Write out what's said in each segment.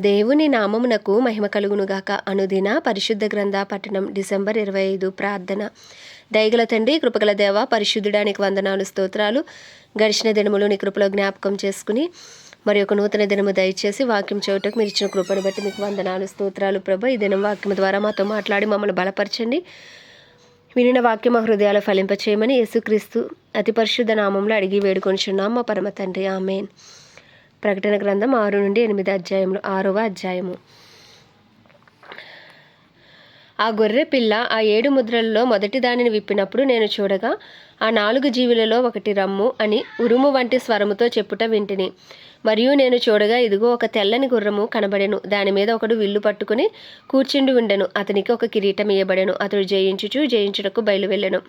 దేవుని నామమునకు మహిమ కలుగునుగాక. అనుదిన పరిశుద్ధ గ్రంథ పఠనం డిసెంబర్ 25. ప్రార్థన. దయగల తండ్రి, కృపగల దేవ, పరిశుద్ధుడానికి వందనాలు, స్తోత్రాలు. గడిచిన దినములు నీ కృపలో జ్ఞాపకం చేసుకుని మరి ఒక నూతన దినము దయచేసి వాక్యం చెవుటకు మీరు ఇచ్చిన కృపను బట్టి మీకు వందనాలు, స్తోత్రాలు. ప్రభు, ఈ దినం వాక్యం ద్వారా మాతో మాట్లాడి మమ్మల్ని బలపరచండి. వినిన వాక్యం మా హృదయాలు ఫలింపచేయమని యేసుక్రీస్తు అతి పరిశుద్ధ నామంలో అడిగి వేడుకొనిచున్నాం మా పరమ తండ్రి, ఆమేన్. ప్రకటన గ్రంథం 6 నుండి 8 అధ్యాయములు. 6వ అధ్యాయము. ఆ గొర్రె పిల్ల ఆ 7 ముద్రలలో మొదటి దానిని విప్పినప్పుడు నేను చూడగా ఆ 4 జీవులలో ఒకటి రమ్ము అని ఉరుము వంటి స్వరముతో చెప్పుట వింటిని. మరియు నేను చూడగా ఇదిగో ఒక తెల్లని గుర్రము కనబడెను. దాని మీద ఒకడు విల్లు పట్టుకుని కూర్చుండి ఉండెను. అతనికి ఒక కిరీటం ఇయ్యబడెను. అతడు జయించుటకు బయలువెళ్ళెను.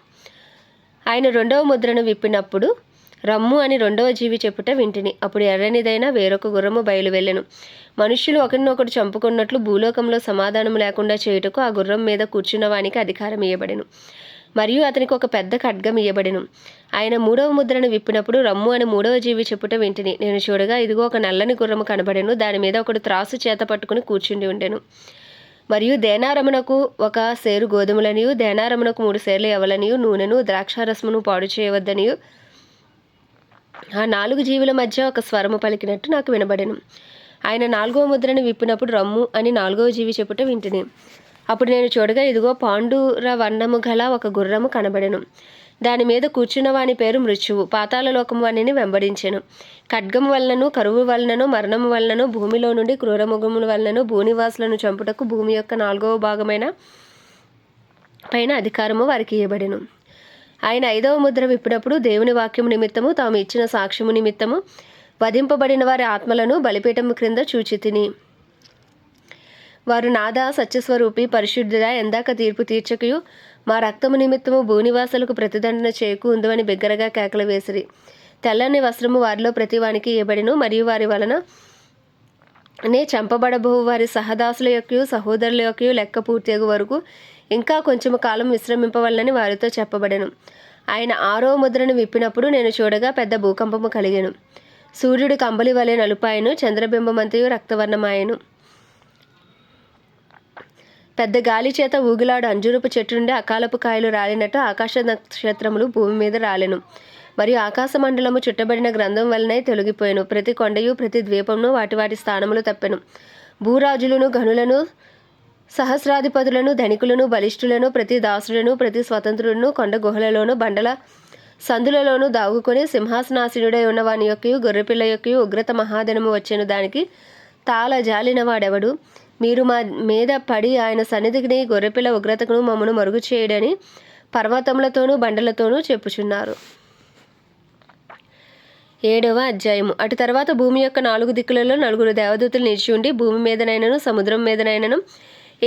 ఆయన 2వ ముద్రను విప్పినప్పుడు రమ్ము అని 2వ జీవి చెప్పుట వింటిని. అప్పుడు ఎర్రనిదైన వేరొక గుర్రము బయలువెళ్ళెను. మనుష్యులు ఒకరినొకడు చంపుకున్నట్లు భూలోకంలో సమాధానం లేకుండా చేయుటకు ఆ గుర్రం మీద కూర్చున్న వానికి అధికారం ఇయ్యబడెను. మరియు అతనికి ఒక పెద్ద ఖడ్గం ఇయ్యబడెను. ఆయన 3వ ముద్రను విప్పినప్పుడు రమ్ము అని 3వ జీవి చెప్పుట వింటిని. నేను చూడగా ఇదిగో ఒక నల్లని గుర్రము కనబడెను. దాని మీద ఒకడు త్రాసు చేత పట్టుకుని కూర్చుండి ఉండెను. మరియు దేనారమునకు 1 సేరు గోధుమలనియు, దేనారమునకు 3 సేర్లు యవలనియు, నూనెను ద్రాక్షారసమును పాడు చేయవద్దనియు ఆ 4 జీవుల మధ్య ఒక స్వరము పలికినట్టు నాకు వినబడెను. ఆయన 4వ ముద్రను విప్పినప్పుడు రమ్ము అని 4వ జీవి చెప్పుట వింటిని. అప్పుడు నేను చూడగా ఇదిగో పాండుర వర్ణము గల ఒక గుర్రము కనబడెను. దాని మీద కూర్చున్న వాని పేరు మృత్యువు. పాతాళ లోకము వానిని వెంబడించెను. ఖడ్గము వలనను, కరువు వలనను, మరణము వలనను, భూమిలో నుండి క్రూరముఖముల వలనను భూనివాసులను చంపుటకు భూమి యొక్క 4వ భాగమైన పైన అధికారము వారికి ఇవ్వబడెను. ఆయన 5వ ముద్ర విప్పినప్పుడు దేవుని వాక్యము నిమిత్తము తాము ఇచ్చిన సాక్ష్యము నిమిత్తము వధింపబడిన వారి ఆత్మలను బలిపీఠము క్రింద చూచితిని. వారు నాదా సత్యస్వరూపి, పరిశుద్ధుడా, ఎందాక తీర్పు తీర్చకయు మా రక్తము నిమిత్తము భూనివాసులకు ప్రతిదండన చేయకు ఉందని బిగ్గరగా కేకలు వేసిరి. తెల్లని వస్త్రము వారిలో ప్రతివానికి ఇవ్వబడెను. మరియు వారి వలన చంపబడబో వారి సహదాసుల యొక్కయు సహోదరుల యొక్కయు లెక్క పూర్తి వరకు ఇంకా కొంచెము కాలం విశ్రమింపవలనని వారితో చెప్పబడెను. ఆయన 6వ ముద్రను విప్పినప్పుడు నేను చూడగా పెద్ద భూకంపము కలిగెను. సూర్యుడు కంబలి వలె నలుపాయను, చంద్రబింబమంతయు రక్తవర్ణమాయను. పెద్ద గాలి చేత ఊగిలాడు అంజూరపు చెట్టు నుండి అకాలపు కాయలు రాలినట్టు ఆకాశ నక్షత్రములు భూమి మీద రాలెను. మరియు ఆకాశ మండలము చుట్టబడిన గ్రంథం వలనై తొలగిపోయాను. ప్రతి కొండయు ప్రతి ద్వీపమును వాటి వాటి స్థానములు తప్పెను. భూరాజులను, గనులను, సహస్రాధిపతులను, ధనికులను, బలిష్ఠులను, ప్రతి దాసులను, ప్రతి స్వతంత్రులను కొండ గుహలలోను బండల సందులలోనూ దాగుకొని సింహాసనాసీనుడై ఉన్న వాని యొక్కయు గొర్రెపిల్ల యొక్కయు ఉగ్రత మహాదినము వచ్చెను. దానికి తాళ జాలిన వాడెవడు? మీరు మా మీద పడి ఆయన సన్నిధిని గొర్రెపిల్ల ఉగ్రతకును మమ్మను మరుగు చేయడని పర్వతములతోనూ బండలతోనూ చెప్పుచున్నారు. 7వ అధ్యాయము. అటు తర్వాత భూమి యొక్క 4 దిక్కులలో 4 దేవదూతలు నిలిచి ఉండి భూమి మీదనైనను సముద్రం మీదనైనను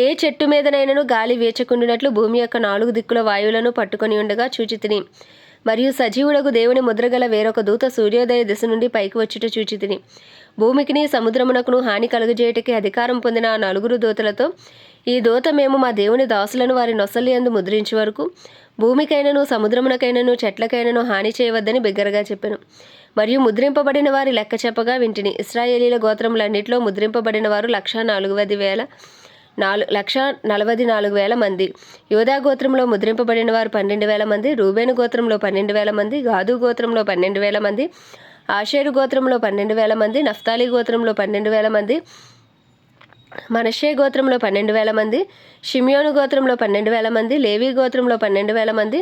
ఏ చెట్టు మీదనైనను గాలి వీచకుండినట్లు భూమి యొక్క 4 దిక్కుల వాయువులను పట్టుకొని ఉండగా చూచితిని. మరియు సజీవుడకు దేవుని ముద్రగల వేరొక దూత సూర్యోదయ దిశ నుండి పైకి వచ్చుట చూచితిని. భూమికిని సముద్రమునకును హాని కలుగజేయటకి అధికారం పొందిన ఆ 4 దూతలతో, ఈ దూత మేము మా దేవుని దాసులను వారి నొసలి యందు ముద్రించే వరకు భూమికైనను సముద్రమునకైనను చెట్లకైనను హాని చేయవద్దని బిగ్గరగా చెప్పెను. మరియు ముద్రింపబడిన వారి లెక్క చెప్పగా వింటిని. ఇశ్రాయేలీల గోత్రములన్నిటిలో ముద్రింపబడిన వారు 1,44,000 మంది. యోధా గోత్రంలో ముద్రింపబడిన వారు 12,000 మంది. రూబేను గోత్రంలో 12,000 మంది. గాదు గోత్రంలో 12,000 మంది. ఆషేరు గోత్రంలో 12,000 మంది. నఫ్తాలి గోత్రంలో 12,000 మంది. మనష్షే గోత్రంలో 12,000 మంది. షిమ్యోను గోత్రంలో 12,000 మంది. లేవి గోత్రంలో 12,000 మంది.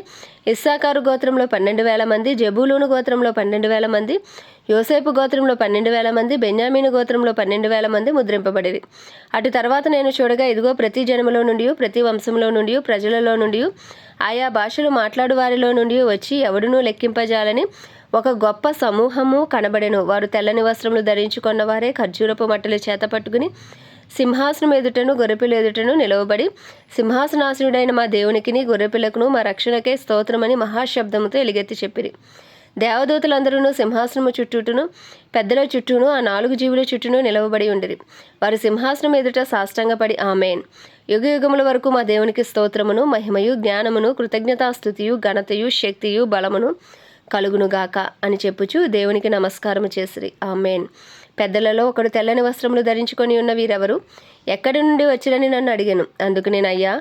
ఇస్సాకారు గోత్రంలో 12,000 మంది. జెబూలూను గోత్రంలో 12,000 మంది. యోసేపు గోత్రంలో 12,000 మంది. బెన్యామీను గోత్రంలో 12,000 మంది ముద్రింపబడిరి. అటు తర్వాత నేను చూడగా ఇదిగో ప్రతి జనములో నుండి, ప్రతి వంశంలో నుండి, ప్రజలలో నుండి, ఆయా భాషలు మాట్లాడు వారిలో నుండి వచ్చి ఎవడునూ లెక్కింపజాలని ఒక గొప్ప సమూహము కనబడెను. వారు తెల్లని వస్త్రములు ధరించుకున్న వారే ఖర్జూరపు మట్టలు చేత పట్టుకుని సింహాసనం ఎదుటను గొర్రెపిల్ల ఎదుటను నిలవబడి, సింహాసనాసీనుడైన మా దేవునికిని గొర్రెపిల్లకును మా రక్షణకే స్తోత్రమని మహాశబ్దముతో ఎలుగెత్తి చెప్పిరి. దేవదూతలందరూ సింహాసనము చుట్టూను పెద్దల చుట్టూను ఆ 4 జీవుల చుట్టూను నిలవబడి ఉండిరి. వారు సింహాసనం ఎదుట సాష్టాంగపడి ఆమేన్, యుగయుగముల వరకు మా దేవునికి స్తోత్రమును, మహిమయు, జ్ఞానమును, కృతజ్ఞతాస్తుతియు, ఘనతయు, శక్తియు, బలమును కలుగునుగాక అని చెప్పుచు దేవునికి నమస్కారము చేసిరి. ఆమేన్. పెద్దలలో ఒకడు తెల్లని వస్త్రములు ధరించుకొని ఉన్న వీరెవరు, ఎక్కడి నుండి వచ్చిరని నన్ను అడిగాను. అందుకు నేను, అయ్యా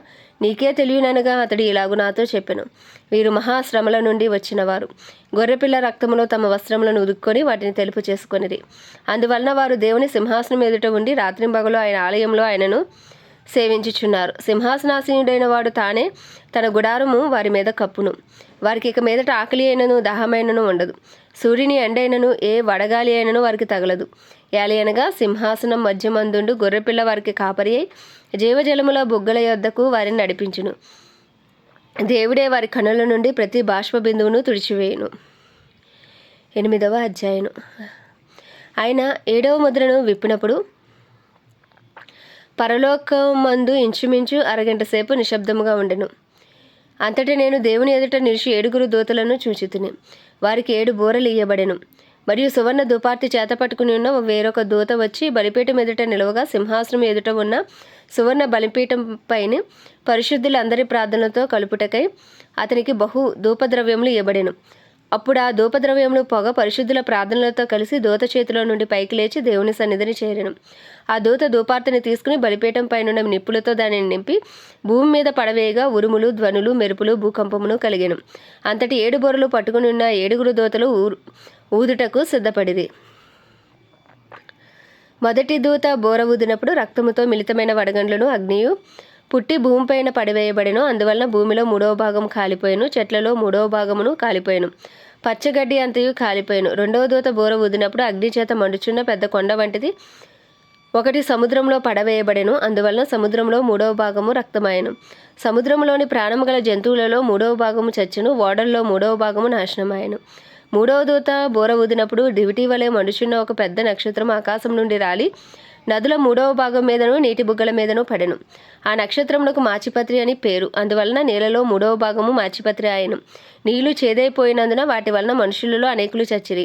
నీకే తెలియననగా అతడు ఇలాగు నాతో చెప్పెను, వీరు మహాశ్రమల నుండి వచ్చినవారు. గొర్రెపిల్ల రక్తములో తమ వస్త్రములను ఉదుక్కొని వాటిని తెలుపు చేసుకొనిరి. అందువలన వారు దేవుని సింహాసనం ఎదుట ఉండి రాత్రింబగలు ఆయన ఆలయంలో ఆయనను సేవించుచున్నారు. సింహాసనాసీనుడైన వాడు తానే తన గుడారము వారి మీద కప్పును. వారికి ఇక మీదట ఆకలి అయినను దాహమైనను ఉండదు. సూర్యుని ఎండైనను ఏ వడగాలి అయినను వారికి తగలదు. ఏలయనగా సింహాసనం మధ్యమందుండు గొర్రెపిల్ల వారికి కాపరి అయి జీవజలముల బుగ్గల యొద్దకు వారిని నడిపించును. దేవుడే వారి కన్నుల నుండి ప్రతి బాష్ప బిందువును తుడిచివేయును. 8వ అధ్యాయం. ఆయన 7వ ముద్రను విప్పినప్పుడు పరలోకమందు ఇంచుమించు అరగంట సేపు నిశ్శబ్దముగా ఉండెను. అంతటా నేను దేవుని ఎదుట నిలిచి 7 దూతలను చూచితిని. వారికి 7 బూరలు ఇయ్యబడెను. మరియు సువర్ణ దుపార్తి చేత పట్టుకుని ఉన్న వేరొక దూత వచ్చి బలిపీఠం ఎదుట నిలవగా సింహాసనం ఎదుట ఉన్న సువర్ణ బలిపీఠం పైన పరిశుద్ధులందరి ప్రార్థనలతో కలుపుటకై అతనికి బహు ధూపద్రవ్యములు ఇవ్వబడెను. అప్పుడు ఆ ధూపద్రవ్యములు పొగ పరిశుద్ధుల ప్రార్థనలతో కలిసి దూత చేతిలో నుండి పైకి లేచి దేవుని సన్నిధిని చేరెను. ఆ దూత ధూపార్తిని తీసుకుని బలిపీఠం పైన నిప్పులతో దానిని నింపి భూమి మీద పడవేయగా ఉరుములు, ధ్వనులు, మెరుపులు, భూకంపమును కలిగెను. అంతటి 7 బొరలు పట్టుకుని ఉన్న 7 దూతలు ఊదుటకు సిద్ధపడిరి. మొదటి దూత బోర ఊదినప్పుడు రక్తముతో మిళితమైన వడగండ్లను అగ్నియు పుట్టి భూమిపైన పడివేయబడెను. అందువలన భూమిలో 3వ భాగం కాలిపోయాను, చెట్లలో 3వ భాగమును కాలిపోయాను, పచ్చగడ్డి అంతయు కాలిపోయాను. 2వ దూత బోర ఊదినప్పుడు అగ్ని చేత మండుచున్న పెద్ద కొండ వంటిది ఒకటి సముద్రంలో పడవేయబడెను. అందువలన సముద్రంలో 3వ భాగము రక్తమాయెను. సముద్రంలోని ప్రాణము గల జంతువులలో 3వ భాగము చచ్చెను. ఓడల్లో 3వ భాగము నాశనమాయెను. 3వ దూత బోర ఊదినప్పుడు దివిటి వలె మండుచున్న ఒక పెద్ద నక్షత్రం ఆకాశం నుండి రాలి నదుల 3వ భాగం మీదను నీటి బుగ్గల మీదను పడెను. ఆ నక్షత్రమునకు మాచిపత్రి అని పేరు. అందువలన నీళ్ళలో 3వ భాగము మాచిపత్రి ఆయెను. నీళ్లు చేదైపోయినందున వాటి వలన మనుషులలో అనేకులు చచ్చిరి.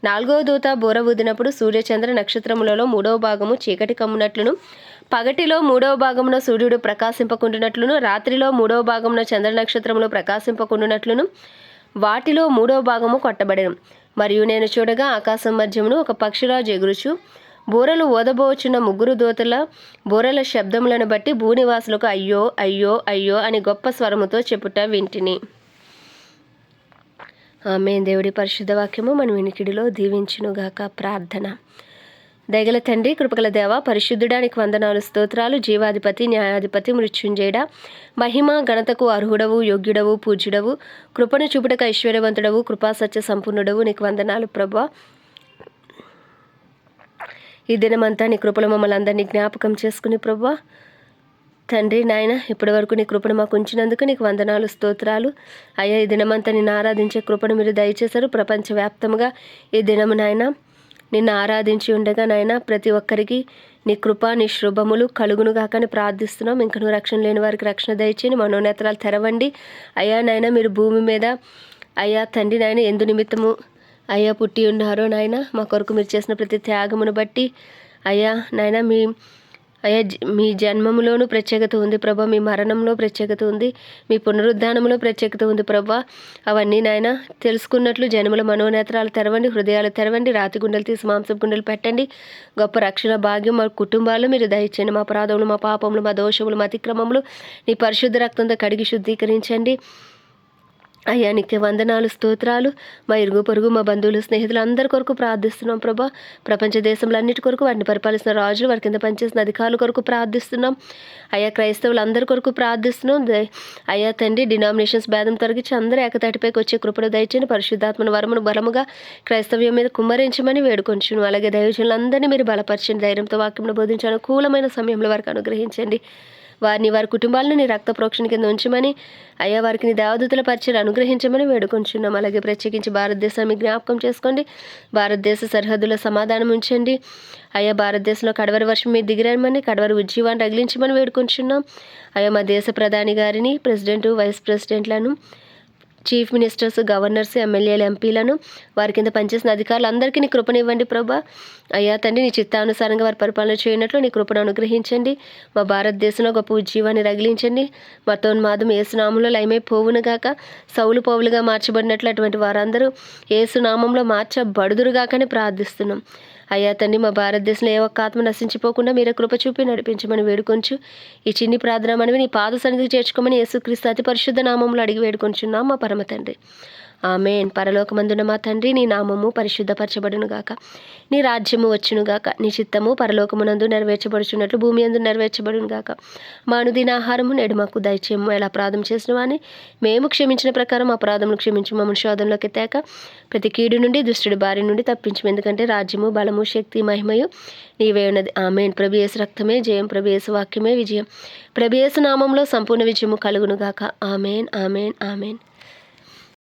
4వ దూత బోర ఊదినప్పుడు సూర్యచంద్ర నక్షత్రములలో 3వ భాగము చీకటి కమ్మునట్లును, పగటిలో 3వ భాగమున సూర్యుడు ప్రకాశింపకుండునట్లును, రాత్రిలో 3వ భాగమున చంద్ర నక్షత్రములు ప్రకాశింపకుండునట్లును వాటిలో 3వ భాగము కొట్టబడెను. మరియు నేను చూడగా ఆకాశం మధ్యమును ఒక పక్షిరాజు ఎగురుచు బూరలు ఓదబోచున్న 3 దూతల బూరల శబ్దములను బట్టి భూనివాసులకు అయ్యో అయ్యో అయ్యో అని గొప్ప స్వరముతో చెప్పుట వింటిని. ఆమేన్. దేవుడి పరిశుద్ధ వాక్యము మన వినికిడిలో దీవించునుగాక. ప్రార్థన. దయగల తండ్రి, కృపగల దేవ, పరిశుద్ధుడానికి వందనాలు, స్తోత్రాలు. జీవాధిపతి, న్యాయాధిపతి, మృత్యుంజయుడా, మహిమ ఘనతకు అర్హుడవు, యోగ్యుడవు, పూజ్యుడవు, కృపను చూపుటకు ఐశ్వర్యవంతుడవు, కృపా సత్య సంపూర్ణుడవు, నీకు వందనాలు ప్రభువా. ఈ దినమంతా నీ కృపలు మమ్మల్ని అందరినీ జ్ఞాపకం చేసుకుని ప్రభువా తండ్రి నాయన, ఇప్పటి వరకు నీ కృపను మాకు ఉంచినందుకు నీకు వందనాలు, స్తోత్రాలు. అయ్యా, ఈ దినమంతా నిన్ను ఆరాధించే కృపను మీరు దయచేశారు. ప్రపంచవ్యాప్తంగా ఈ దినము నాయన నిన్ను ఆరాధించి ఉండగా నాయన ప్రతి ఒక్కరికి నీ కృప, నీ శుభములు కలుగును గాకని ప్రార్థిస్తున్నాం. ఇంక నువ్వు రక్షణ లేని వారికి రక్షణ దయచేయండి, మనోనేత్రాలు తెరవండి. అయ్యా నాయన, మీరు భూమి మీద అయ్యా తండ్రి నాయన ఎందు నిమిత్తము అయ్యా పుట్టి ఉన్నారో నాయన, మా కొరకు మీరు చేసిన ప్రతి త్యాగమును బట్టి అయ్యా నాయన మీ జన్మములోనూ ప్రత్యేకత ఉంది ప్రభా, మీ మరణంలో ప్రత్యేకత ఉంది, మీ పునరుద్ధానంలో ప్రత్యేకత ఉంది ప్రభా. అవన్నీ నాయన తెలుసుకున్నట్లు జనముల మనోనేత్రాలు తెరవండి, హృదయాలు తెరవండి, రాతి గుండెలు తీసి మాంసపు గుండెలు పెట్టండి. గొప్ప రక్షణ భాగ్యం మా కుటుంబాలు మీరు దయచేయండి. మా అపరాధములు, మా పాపములు, మా దోషములు, మా అతిక్రమములు నీ పరిశుద్ధ రక్తంతో కడిగి శుద్ధీకరించండి. అయ్యా, నీకే వందనాలు, స్తోత్రాలు. మా ఇరుగు పొరుగు, మా బంధువులు, స్నేహితులు అందరి కొరకు ప్రార్థిస్తున్నాం ప్రభా. ప్రపంచ దేశంలో అన్నిటి కొరకు, వాటిని పరిపాలిస్తున్న రాజులు, వారి కింద పనిచేసిన అధికారుల కొరకు ప్రార్థిస్తున్నాం. అయ్యా, క్రైస్తవులు అందరి కొరకు ప్రార్థిస్తున్నాం. అయ్యా తండ్రి, డినామినేషన్స్ భేదం తొలగించి అందరూ ఏకతాటిపైకి వచ్చే కృపను దయచేయండి. పరిశుద్ధాత్మను వరమును బలముగా క్రైస్తవ్యం మీద కుమ్మరించమని వేడుకొంచును. అలాగే దైవజనులందరినీ మీరు బలపరచండి. ధైర్యంతో వాక్యంలో బోధించే అనుకూలమైన సమయంలో వారికి అనుగ్రహించండి. వారిని, వారి కుటుంబాలను నీ రక్త ప్రోక్షణ కింద ఉంచమని అయ్యా వారికి నీ దేవదూతల పరిచయం అనుగ్రహించమని వేడుకొంచున్నాం. అలాగే ప్రత్యేకించి భారతదేశాన్ని జ్ఞాపకం చేసుకోండి. భారతదేశ సరిహద్దుల సమాధానం ఉంచండి. అయ్యా, భారతదేశంలో కడవరి వర్షం మీద దిగిరమని, కడవరి ఉజ్జీవాన్ని రగిలించమని వేడుకొంచున్నాం. అయ్యా, మా దేశ ప్రధాని గారిని, ప్రెసిడెంట్, వైస్ ప్రెసిడెంట్లను, చీఫ్ మినిస్టర్స్, గవర్నర్స్, ఎమ్మెల్యేలు, ఎంపీలను, వారి కింద పనిచేసిన అధికారులు అందరికీ నీ కృపనివ్వండి ప్రభా. అయ్యా తండ్రి, నీ చిత్తానుసారంగా వారి పరిపాలన చేయనట్లు నీ కృపను అనుగ్రహించండి. మా భారతదేశంలో గొప్ప ఉజ్జీవాన్ని రగిలించండి. మతోన్మాదం ఏసునామంలో లయమైపోవునుగాక. సౌలు పౌలుగా మార్చబడినట్లు అటువంటి వారందరూ ఏసునామంలో మార్చబడుదురుగాకని ప్రార్థిస్తున్నాం. అయ్యా తండ్రి, మా భారతదేశంలో ఏ ఒక్క ఆత్మ నశించిపోకుండా మీరే కృప చూపి నడిపించమని వేడుకొంచు ఈ చిన్ని ప్రార్థన మనవి నీ పాద సన్నిధికి చేర్చుకోమని యేసుక్రీస్తు అతి పరిశుద్ధ నామంలో అడిగి వేడుకొంచున్నాం మా పరమ తండ్రి. ఆమేన్. పరలోకమందున మా తండ్రి, నీ నామము పరిశుద్ధపరచబడునుగాక, నీ రాజ్యము వచ్చునుగాక, నీ చిత్తము పరలోకమునందు నెరవేర్చబడుచున్నట్లు భూమి యందు నెరవేర్చబడునుగాక. మా అనుదిన ఆహారము నేడు మాకు దయచేయము. ఎలా అపరాధం చేసిన వాని మేము క్షమించిన ప్రకారం అపరాధములు క్షమించి మమ్మల్ని శోధనలోకి తేక ప్రతి కీడు నుండి దుష్టుడి బారి నుండి తప్పించము. ఎందుకంటే రాజ్యము, బలము, శక్తి, మహిమయు నీవే ఉన్నది. ఆమేన్. ప్రభు యేసు రక్తమే జయం, ప్రభు యేసు వాక్యమే విజయం, ప్రభు యేసు నామంలో సంపూర్ణ విజయము కలుగునుగాక. ఆమేన్, ఆమేన్, ఆమేన్.